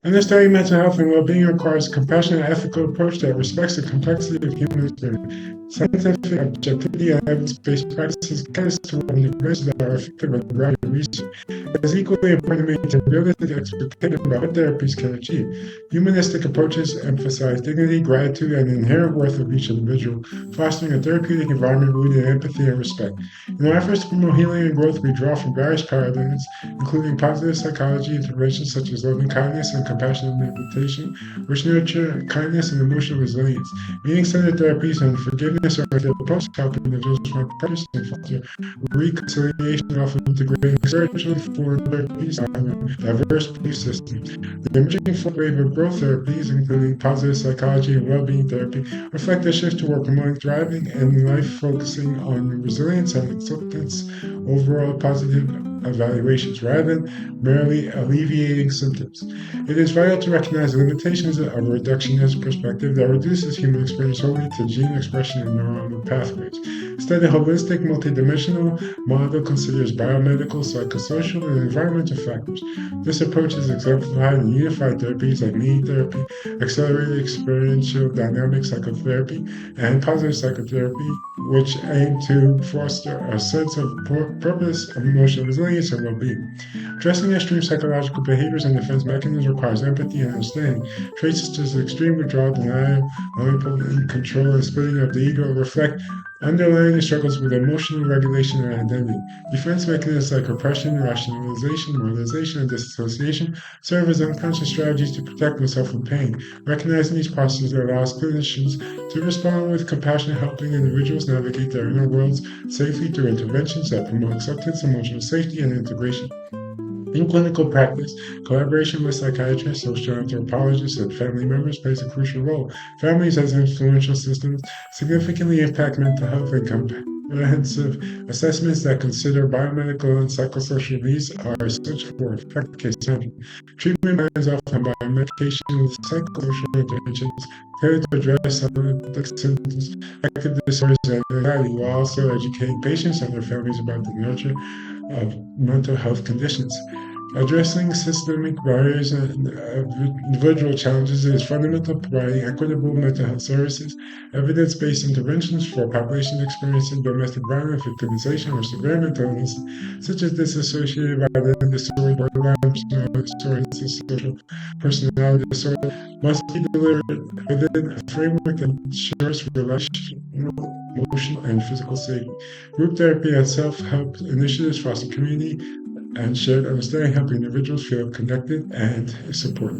Understanding mental health and well-being requires a compassionate, ethical approach that respects the complexity of human experience. Scientific objectivity and evidence-based practices guide us toward interventions that are effective and grounded in research. It is equally important to maintain realistic expectations about what therapies can achieve. Humanistic approaches emphasize dignity, gratitude, and the inherent worth of each individual, fostering a therapeutic environment rooted in empathy and respect. In our efforts to promote healing and growth, we draw from various paradigms, including positive psychology interventions such as loving kindness and compassionate meditation, which nurture kindness and emotional resilience. Meaning-centered therapies and forgiveness-oriented approaches help individuals find purpose and foster reconciliation, often integrating spiritually formed therapies and diverse belief systems. The emerging fourth wave of growth therapies, including positive psychology and well-being therapy, reflect a shift toward promoting thriving and life, focusing on resilience and acceptance, overall positive evaluations, rather than merely alleviating symptoms. It is vital to recognize the limitations of a reductionist perspective that reduces human experience solely to gene expression and neuronal pathways. Instead, a holistic, multidimensional model considers biomedical, psychosocial, and environmental factors. This approach is exemplified in unified therapies like meaning therapy, accelerated experiential dynamic psychotherapy, and positive psychotherapy, which aim to foster a sense of purpose, emotional resilience, and well-being. Addressing extreme psychological behaviors and defense mechanisms requires empathy and understanding. Traits such as extreme withdrawal, denial, omnipotent control, and splitting of the ego reflect underlying struggles with emotional regulation and identity. Defense mechanisms like repression, rationalization, moralization, and disassociation serve as unconscious strategies to protect oneself from pain. Recognizing these processes allows clinicians to respond with compassion, helping individuals navigate their inner worlds safely through interventions that promote acceptance, emotional safety, and integration. In clinical practice, collaboration with psychiatrists, social anthropologists, and family members plays a crucial role. Families, as influential systems, significantly impact mental health, and comprehensive assessments that consider biomedical and psychosocial needs are essential for effective case management. Treatment plans often by medication with psychosocial interventions tailored to address some symptoms, affective disorders, and anxiety, while also educating patients and their families about the nurture of mental health conditions. Addressing systemic barriers and individual challenges is fundamental to providing equitable mental health services. Evidence-based interventions for populations experiencing domestic violence, victimization, or severe mental illness, such as dissociative identity disorder, borderline personality disorder, social personality disorder, must be delivered within a framework that ensures relational, emotional, and physical safety. Group therapy and self-help initiatives foster community and shared understanding, helping individuals feel connected and supported.